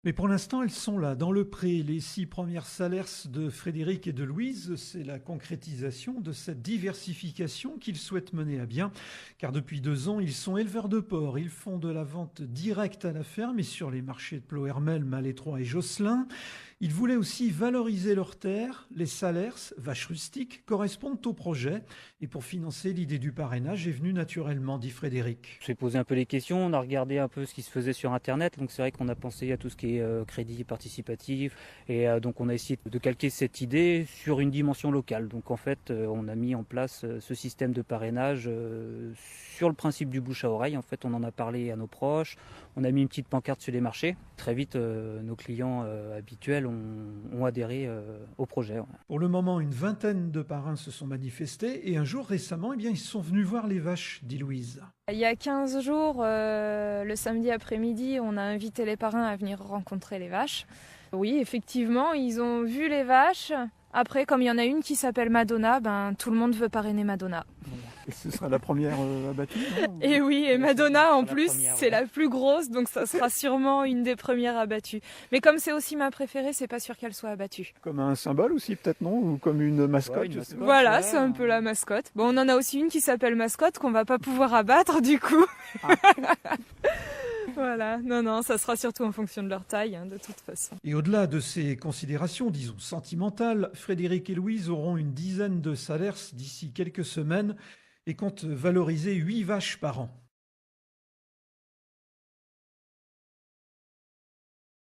Mais pour l'instant, elles sont là, dans le pré. Les 6 premières salers de Frédéric et de Louise, c'est la concrétisation de cette diversification qu'ils souhaitent mener à bien. Car depuis 2 ans, ils sont éleveurs de porcs. Ils font de la vente directe à la ferme et sur les marchés de Ploërmel, Malétroit et Josselin. Ils voulaient aussi valoriser leurs terres. Les salers, vaches rustiques, correspondent au projet. Et pour financer, l'idée du parrainage est venue naturellement, dit Frédéric. On s'est posé un peu les questions, on a regardé un peu ce qui se faisait sur Internet. Donc c'est vrai qu'on a pensé à tout ce qui est crédit participatif. Et donc on a essayé de calquer cette idée sur une dimension locale. Donc en fait, on a mis en place ce système de parrainage sur le principe du bouche à oreille. En fait, on en a parlé à nos proches. On a mis une petite pancarte sur les marchés. Très vite, nos clients habituels ont adhéré au projet. Ouais. Pour le moment, une vingtaine de parrains se sont manifestés et un jour récemment, ils sont venus voir les vaches, dit Louise. Il y a 15 jours, le samedi après-midi, on a invité les parrains à venir rencontrer les vaches. Oui, effectivement, ils ont vu les vaches. Après, comme il y en a une qui s'appelle Madonna, tout le monde veut parrainer Madonna. Et ce sera la première abattue, non ? Et oui, et Madonna en la plus, première, c'est la plus grosse, donc ça sera sûrement une des premières abattues. Mais comme c'est aussi ma préférée, c'est pas sûr qu'elle soit abattue. Comme un symbole aussi, peut-être, non ? Ou comme une mascotte, Ouais, une mascotte. Voilà, ouais. c'est un peu la mascotte. Bon, on en a aussi une qui s'appelle Mascotte qu'on va pas pouvoir abattre du coup. Voilà, non, ça sera surtout en fonction de leur taille, de toute façon. Et au-delà de ces considérations, disons, sentimentales, Frédéric et Louise auront une dizaine de salers d'ici quelques semaines et comptent valoriser 8 vaches par an.